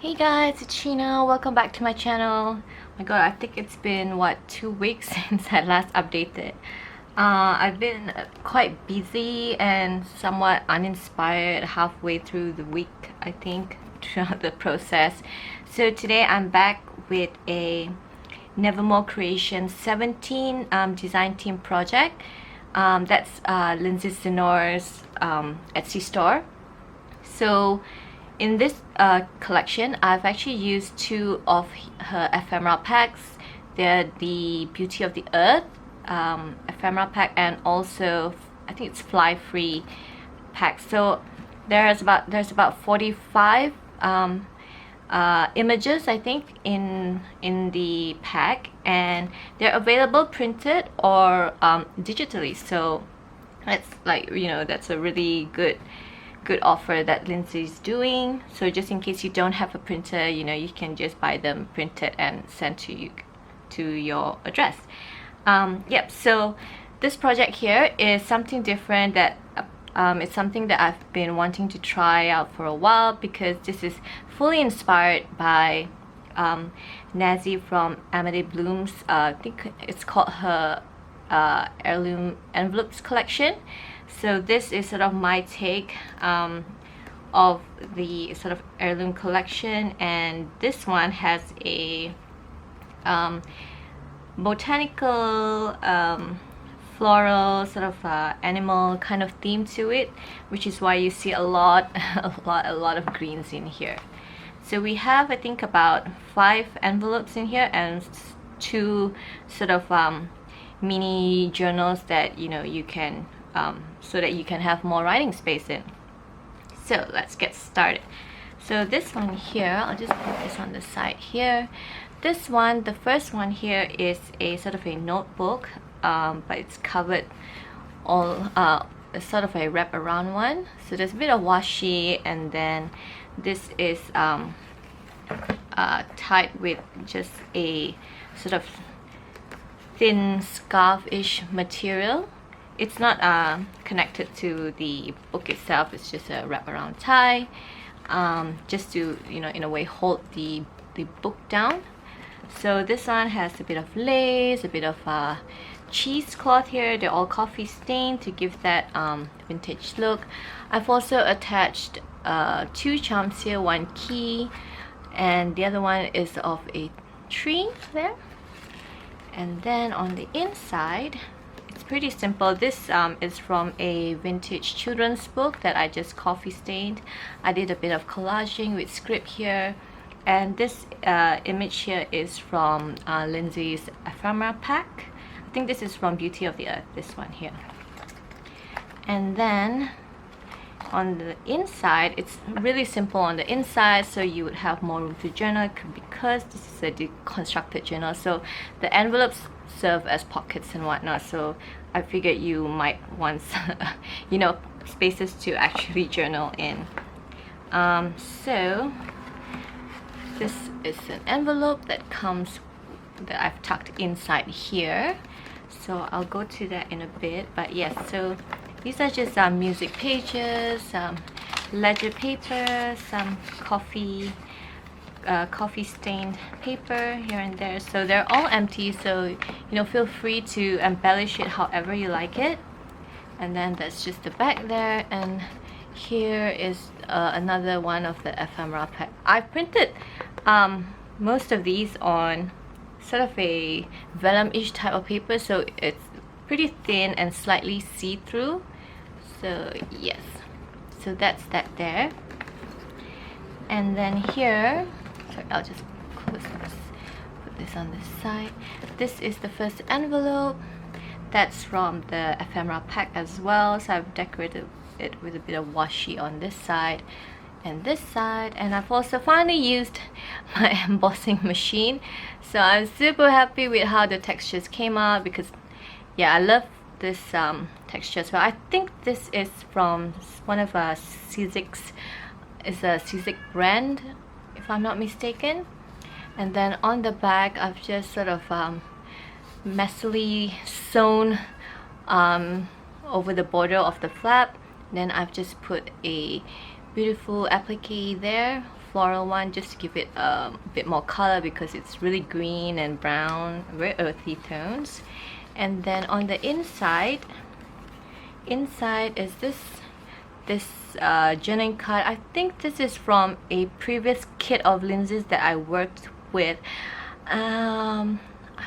Hey guys, it's Sheena. Welcome back to my channel. Oh my god, I think it's been what, 2 weeks since I last updated. I've been quite busy and somewhat uninspired halfway through the week, I think, throughout the process. So today I'm back with a NevermoreCreations17 design team project. That's Lindsey Zenor's Etsy store. So in this collection, I've actually used two of her ephemera packs. They're the Beauty of the Earth ephemera pack, and also I think it's fly free pack. So there's about 45 images, I think, in the pack, and they're available printed or digitally. So it's like, you know, that's a really good offer that Lindsey's doing. So just in case you don't have a printer, you know, you can just buy them printed and sent to you to your address. Yep, so this project here is something different that it's something that I've been wanting to try out for a while, because this is fully inspired by Nazi from Amity Bloom's I think it's called her Heirloom envelopes collection. So this is sort of my take of the sort of heirloom collection, and this one has a botanical floral sort of animal kind of theme to it, which is why you see a lot of greens in here. So we have, I think, about 5 envelopes in here, and 2 sort of mini journals that, you know, you can so that you can have more writing space in. So let's get started. So this one here, I'll just put this on the side here. This one, the first one here, is a sort of a notebook, but it's covered all sort of a wrap around one. So there's a bit of washi, and then this is tied with just a sort of thin scarf-ish material. It's not connected to the book itself. It's just a wraparound tie, just to, you know, in a way hold the book down. So this one has a bit of lace, a bit of cheesecloth here. They're all coffee stained to give that vintage look. I've also attached 2 charms here, one key, and the other one is of a tree there. And then on the inside, pretty simple. This is from a vintage children's book that I just coffee stained. I did a bit of collaging with script here, and this image here is from Lindsey's ephemera pack. I think this is from Beauty of the Earth, this one here. And then on the inside, it's really simple on the inside, so you would have more room to journal, because this is a deconstructed journal. So the envelopes serve as pockets and whatnot, so I figured you might want you know, spaces to actually journal in. So this is an envelope that I've tucked inside here, so I'll go to that in a bit. But yes, so these are just music pages, ledger paper, some coffee stained paper here and there. So they're all empty, so, you know, feel free to embellish it however you like it. And then that's just the back there, and here is another one of the ephemera pack. I printed most of these on sort of a vellum-ish type of paper, so it's pretty thin and slightly see-through. So yes, so that's that there. And then here, sorry, I'll just close this, put this on this side. This is the first envelope. That's from the ephemera pack as well, so I've decorated it with a bit of washi on this side and this side. And I've also finally used my embossing machine, so I'm super happy with how the textures came out, because yeah, I love this texture as well. I think this is from one of Sizik's, is a Sizik brand, if I'm not mistaken. And then on the back, I've just sort of messily sewn over the border of the flap. Then I've just put a beautiful applique there floral one just to give it a bit more color, because it's really green and brown, very earthy tones. And then on the inside is this journaling card. I think this is from a previous kit of Lindsey's that I worked with. I'm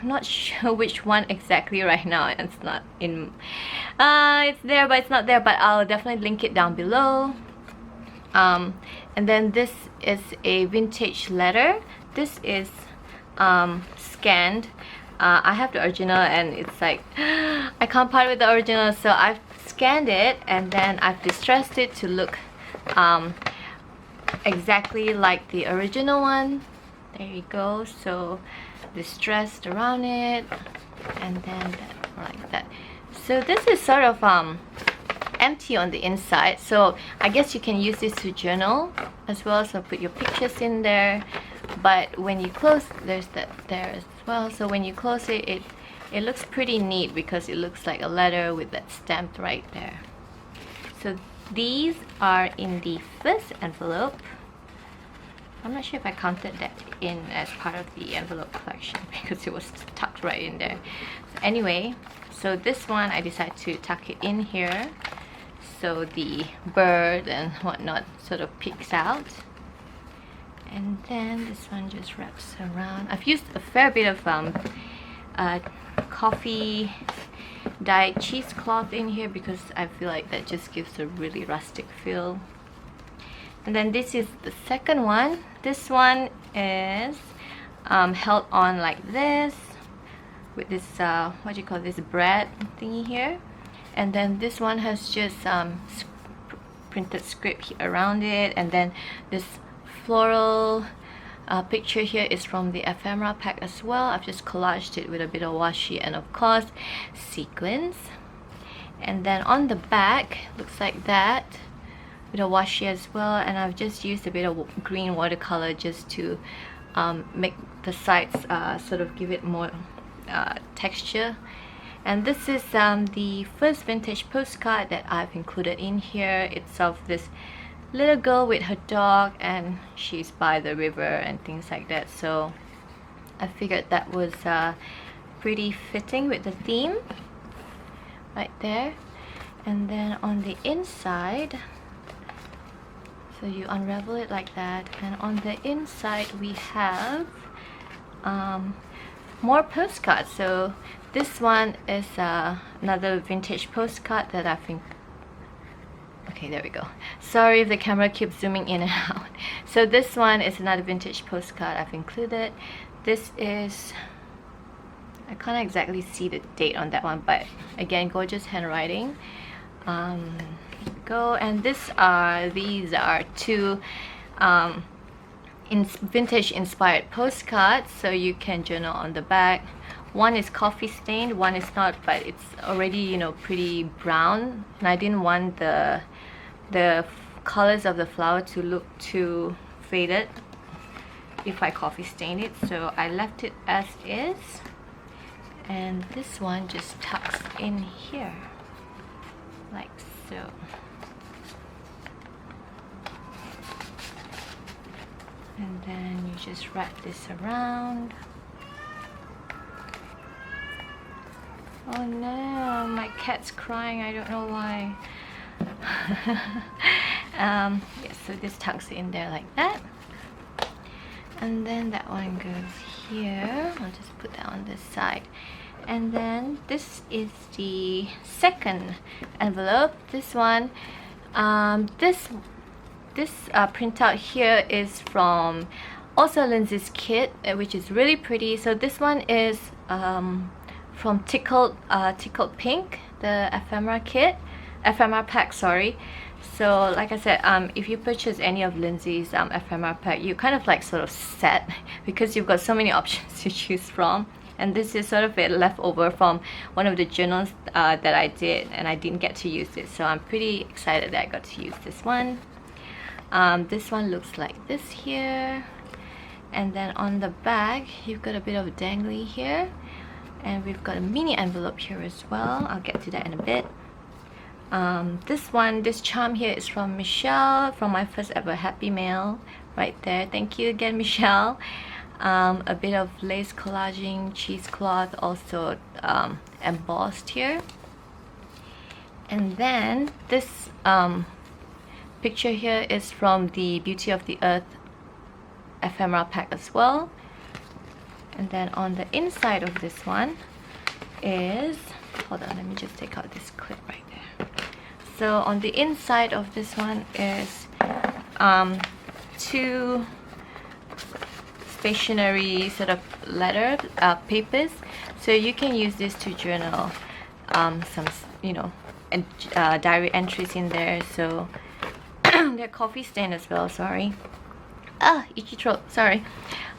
not sure which one exactly right now. It's not in it's there but it's not there, but I'll definitely link it down below. And then this is a vintage letter. This is scanned. I have the original and it's like I can't part with the original, so I've scanned it and then I've distressed it to look exactly like the original one. There you go. So distressed around it and then like that. So this is sort of empty on the inside, so I guess you can use this to journal as well, so put your pictures in there. But when you close, there's that there as well, so when you close it, it looks pretty neat because it looks like a letter with that stamped right there. So these are in the first envelope. I'm not sure if I counted that in as part of the envelope collection because it was tucked right in there. So anyway, so this one I decided to tuck it in here so the bird and whatnot sort of peeks out. And then this one just wraps around. I've used a fair bit of coffee dyed cheesecloth in here because I feel like that just gives a really rustic feel. And then this is the second one. This one is held on like this with this what do you call this, bread thingy here. And then this one has just printed script around it, and then this floral picture here is from the ephemera pack as well. I've just collaged it with a bit of washi and of course sequins. And then on the back looks like that with a washi as well, and I've just used a bit of green watercolor just to make the sides sort of give it more texture. And this is the first vintage postcard that I've included in here. It's of this little girl with her dog and she's by the river and things like that, so I figured that was pretty fitting with the theme right there. And then on the inside, so you unravel it like that, and on the inside we have more postcards. So this one is another vintage postcard that I think, okay, there we go. Sorry if the camera keeps zooming in and out. So this one is another vintage postcard I've included. This is, I can't exactly see the date on that one, but again, gorgeous handwriting. Go, and these are two vintage inspired postcards, so you can journal on the back. One is coffee stained, one is not, but it's already, you know, pretty brown, and I didn't want the colors of the flower to look too faded if I coffee stain it, so I left it as is. And this one just tucks in here like so. And then you just wrap this around. Oh no, my cat's crying, I don't know why. Yeah, so this tucks in there like that. And then that one goes here. I'll just put that on this side. And then this is the second envelope. This one, this printout here is from also Lindsey's kit, which is really pretty. So this one is from Tickled Pink, the ephemera pack, sorry. So like I said, if you purchase any of Lindsey's ephemera pack, you kind of like sort of set because you've got so many options to choose from. And this is sort of a leftover from one of the journals that I did, and I didn't get to use it, so I'm pretty excited that I got to use this one. This one looks like this here, and then on the back you've got a bit of dangly here, and we've got a mini envelope here as well. I'll get to that in a bit. This charm here is from Michelle, from my first ever Happy Mail right there. Thank you again, Michelle. A bit of lace collaging, cheesecloth, also embossed here. And then this picture here is from the Beauty of the Earth ephemera pack as well. And then on the inside of this one is, hold on, let me just take out this clip right there. So on the inside of this one is two stationery sort of letter papers, so you can use this to journal some, you know, diary entries in there. So they're coffee stain as well, sorry. Itchy throat, sorry.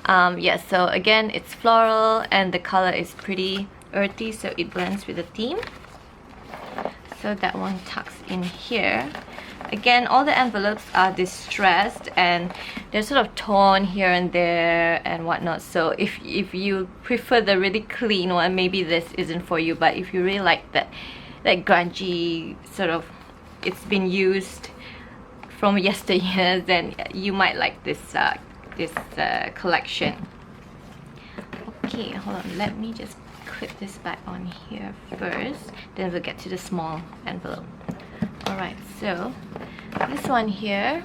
Yeah, so again, it's floral and the color is pretty earthy, so it blends with the theme. So that one tucks in here. Again, all the envelopes are distressed and they're sort of torn here and there and whatnot. So if you prefer the really clean one, maybe this isn't for you. But if you really like that grungy sort of, it's been used from yesteryears, then you might like this collection. Okay, hold on, let me just clip this back on here first, then we'll get to the small envelope. Alright, so this one here,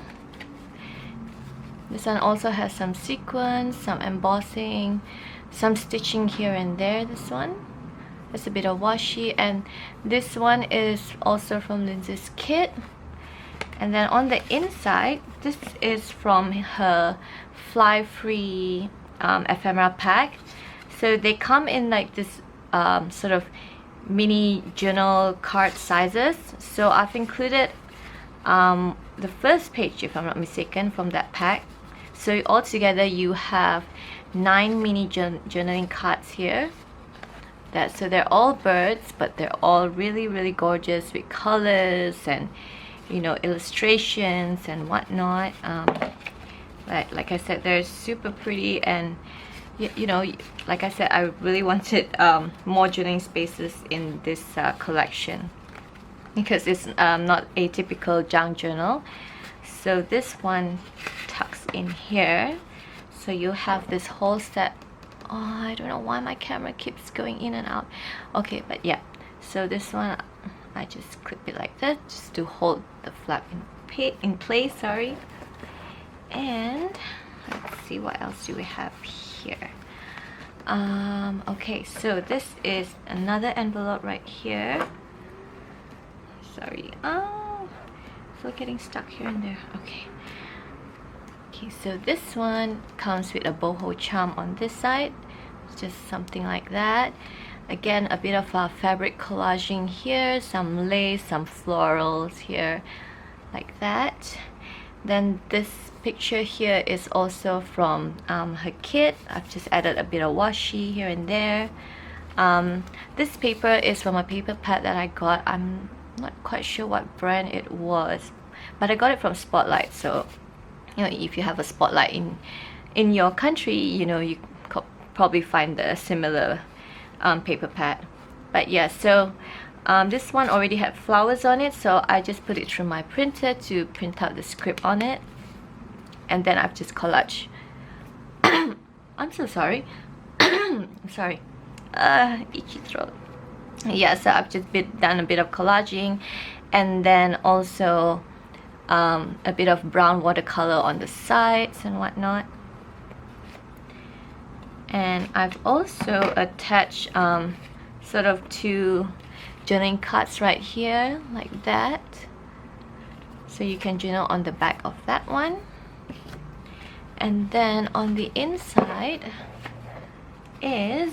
this one also has some sequins, some embossing, some stitching here and there. This one, there's a bit of washi, and this one is also from Lindsey's kit. And then on the inside, this is from her Fly Free ephemera pack. So they come in like this sort of mini journal card sizes. So I've included the first page, if I'm not mistaken, from that pack. So altogether you have 9 mini journaling cards here. So they're all birds, but they're all really gorgeous with colors and, you know, illustrations and whatnot. Like I said, they're super pretty, and you know, like I said, I really wanted more journaling spaces in this collection because it's not a typical junk journal. So this one tucks in here, so you have this whole set. Oh, I don't know why my camera keeps going in and out. Okay, but yeah, so this one I just clip it like that just to hold the flap in place, sorry. And let's see, what else do we have here? Okay, so this is another envelope right here. Sorry, so getting stuck here and there. Okay, so this one comes with a boho charm on this side. It's just something like that. Again, a bit of fabric collaging here, some lace, some florals here, like that. Then this picture here is also from her kit. I've just added a bit of washi here and there. This paper is from a paper pad that I got. I'm not quite sure what brand it was, but I got it from Spotlight. So, you know, if you have a Spotlight in your country, you know, you probably find a similar paper pad. But yeah, so this one already had flowers on it, so I just put it through my printer to print out the script on it, and then I've just collaged. I'm so sorry. I'm sorry. Itchy throat. Yeah, so I've just done a bit of collaging, and then also a bit of brown watercolor on the sides and whatnot. And I've also attached sort of 2 journaling cards right here, like that, so you can journal on the back of that one. And then on the inside is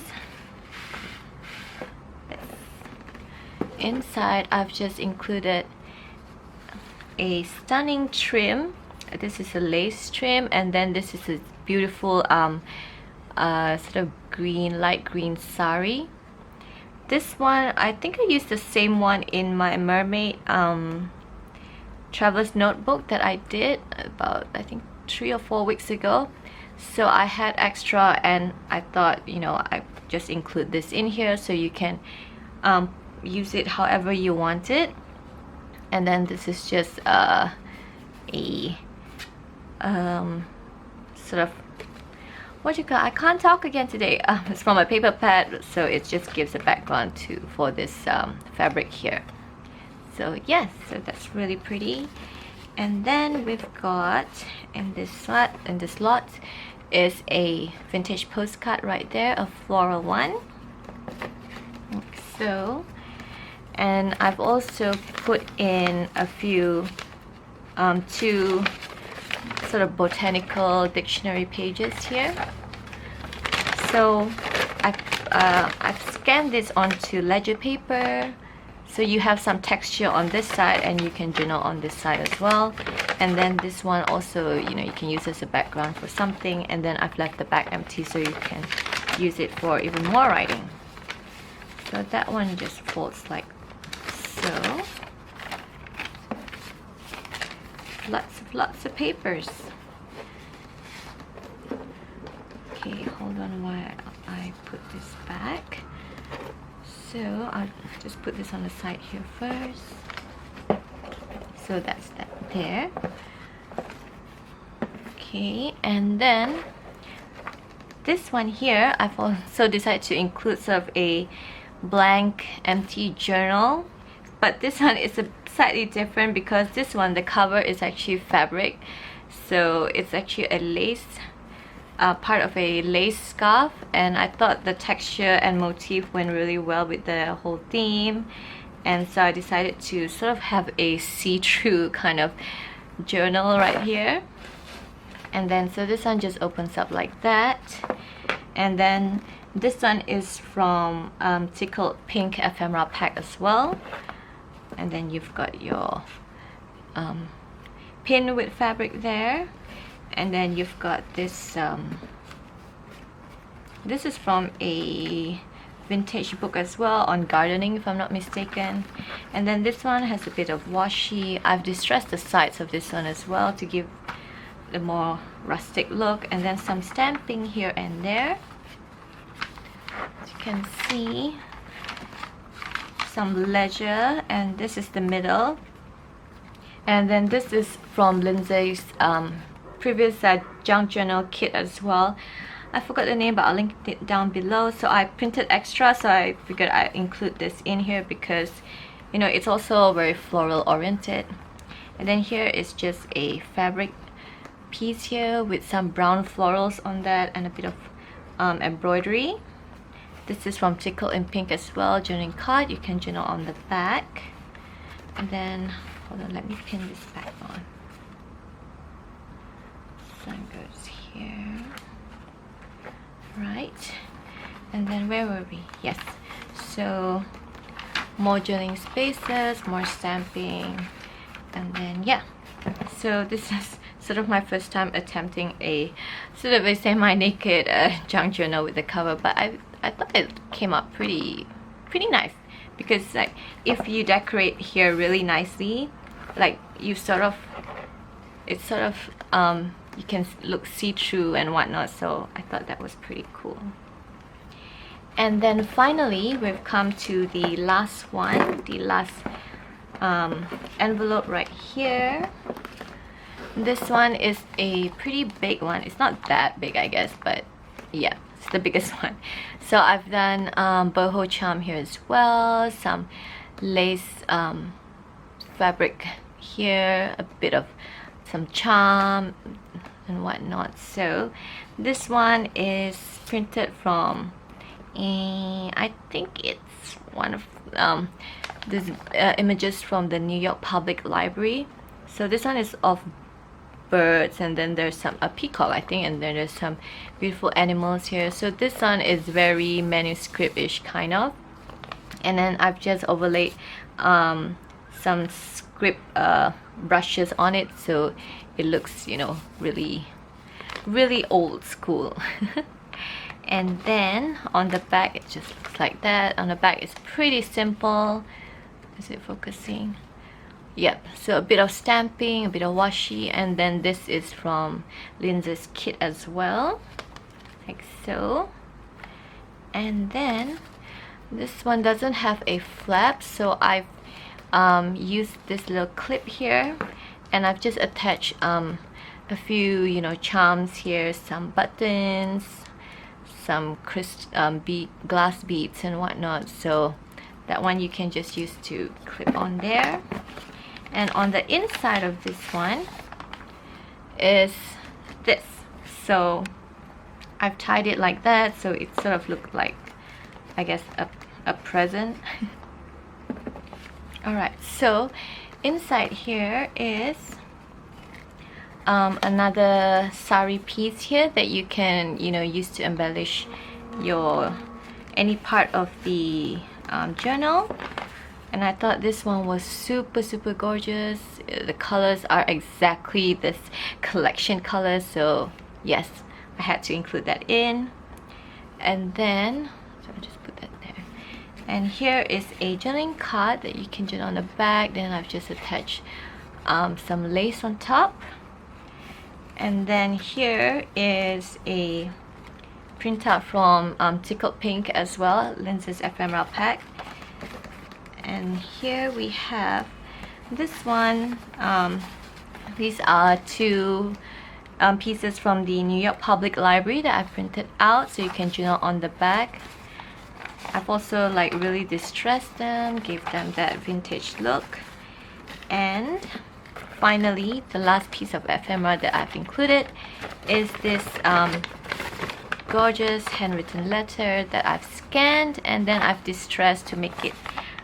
this. Inside I've just included a stunning trim. This is a lace trim, and then this is a beautiful sort of green, light green sari. This one, I think I used the same one in my mermaid traveler's notebook that I did about, I think, 3 or 4 weeks ago. So I had extra, and I thought, you know, I just include this in here so you can use it however you want it. And then this is just a sort of, what you call, I can't talk again today. It's from a paper pad, so it just gives a background for this fabric here. So yes, so that's really pretty. And then we've got in this lot is a vintage postcard right there, a floral one. Like so. And I've also put in a few two sort of botanical dictionary pages here. So I've scanned this onto ledger paper, so you have some texture on this side and you can journal on this side as well. And then this one also, you know, you can use as a background for something, and then I've left the back empty so you can use it for even more writing. So that one just folds like so. Lots of papers. Okay, hold on while I put this back. So I'll just put this on the side here first. So that's that there. Okay, and then this one here, I've also decided to include sort of a blank empty journal, but this one is a slightly different because this one, the cover is actually fabric, so it's actually a lace, part of a lace scarf, and I thought the texture and motif went really well with the whole theme, and so I decided to sort of have a see-through kind of journal right here. And then so this one just opens up like that, and then this one is from Tickled Pink ephemera pack as well. And then you've got your pin with fabric there, and then you've got this this is from a vintage book as well on gardening, if I'm not mistaken. And then this one has a bit of washi. I've distressed the sides of this one as well to give a more rustic look, and then some stamping here and there, as you can see. Some ledger, and this is the middle. And then this is from Lindsay's previous junk journal kit as well. I forgot the name, but I'll link it down below. So I printed extra, so I figured I'd include this in here because, you know, it's also very floral oriented. And then here is just a fabric piece here with some brown florals on that and a bit of embroidery. This is from Tickled in Pink as well, journaling card. You can journal on the back. And then, hold on, let me pin this back on. Sun goes here. Right. And then where were we? Yes. So, more journaling spaces, more stamping. And then, yeah. So this is sort of my first time attempting a sort of a semi-naked junk journal with the cover, but I thought it came out pretty nice, because like if you decorate here really nicely, like you sort of, it's sort of you can look see-through and whatnot, so I thought that was pretty cool. And then finally we've come to the last one, the last envelope right here. This one is a pretty big one. It's not that big, I guess, but yeah, it's the biggest one. So I've done boho charm here as well, some lace fabric here, a bit of some charm and whatnot. So this one is printed from I think it's one of these images from the New York Public Library. So this one is of birds, and then there's a peacock, I think, and then there's some beautiful animals here. So this one is very manuscript-ish kind of, and then I've just overlaid some script brushes on it, so it looks, you know, really old school. And then on the back it just looks like that. On the back it's pretty simple. Is it focusing? Yep, so a bit of stamping, a bit of washi, and then this is from Lindsay's kit as well, like so. And then this one doesn't have a flap, so I've used this little clip here, and I've just attached a few, you know, charms here, some buttons, some glass beads and whatnot. So that one you can just use to clip on there. And on the inside of this one is this. So I've tied it like that, so it sort of looked like, I guess, a present. Alright, so inside here is another sari piece here that you can, you know, use to embellish your any part of the journal. And I thought this one was super gorgeous. The colors are exactly this collection color, so yes, I had to include that in. And then, so I'll just put that there. And here is a journaling card that you can journal on the back. Then I've just attached some lace on top. And then here is a printout from Tickled Pink as well, Lindsey's ephemera pack. And here we have this one. These are two pieces from the New York Public Library that I printed out, so you can journal on the back. I've also like really distressed them, gave them that vintage look. And finally, the last piece of ephemera that I've included is this gorgeous handwritten letter that I've scanned and then I've distressed to make it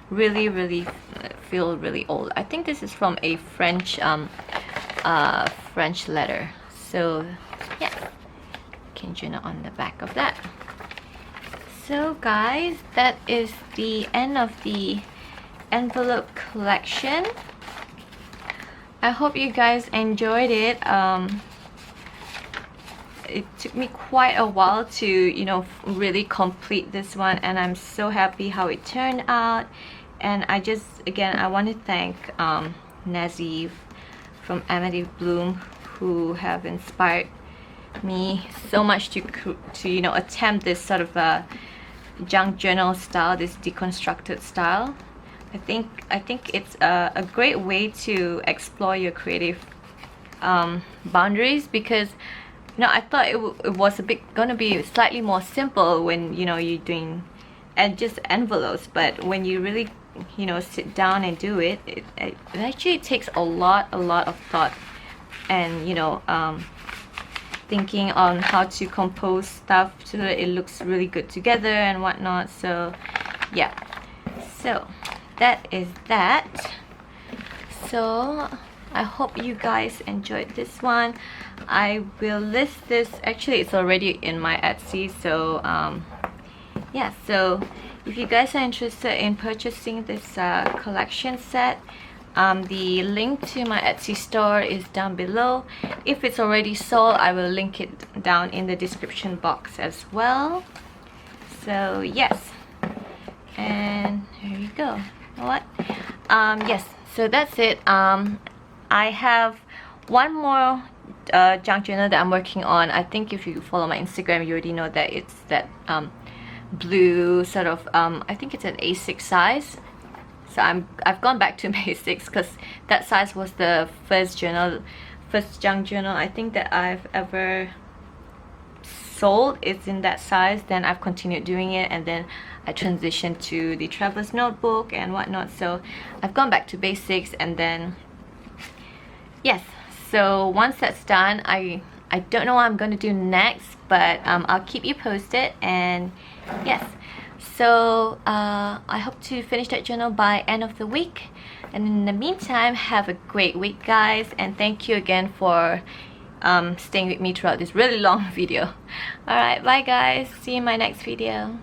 really feel really old. I think this is from a French letter. So yeah, you can journal on the back of that. So guys, that is the end of the envelope collection. I hope you guys enjoyed it. It took me quite a while to, you know, really complete this one, and I'm so happy how it turned out. And I just, again, I want to thank Naziv from Amity Bloom, who have inspired me so much to you know, attempt this sort of a junk journal style, this deconstructed style. I think it's a great way to explore your creative boundaries, because you know, I thought it was gonna be slightly more simple when, you know, you're doing and just envelopes, but when you really, you know, sit down and do it, it actually takes a lot of thought and, you know, thinking on how to compose stuff so that it looks really good together and whatnot. So yeah, so that is that. So I hope you guys enjoyed this one. I will list this, actually it's already in my Etsy, so yeah, so if you guys are interested in purchasing this collection set, the link to my Etsy store is down below. If it's already sold, I will link it down in the description box as well. So yes, and there you go. You know what? Yes, so that's it. I have one more junk journal that I'm working on. I think if you follow my Instagram, you already know that it's that blue sort of I think it's an A6 size. So I've gone back to basics because that size was the first junk journal I think that I've ever sold. It's in that size. Then I've continued doing it, and then I transitioned to the traveler's notebook and whatnot. So I've gone back to basics, and then yes, so once that's done, I don't know what I'm going to do next, but I'll keep you posted. And yes, so I hope to finish that journal by end of the week. And in the meantime, have a great week guys, and thank you again for staying with me throughout this really long video. Alright, bye guys, see you in my next video.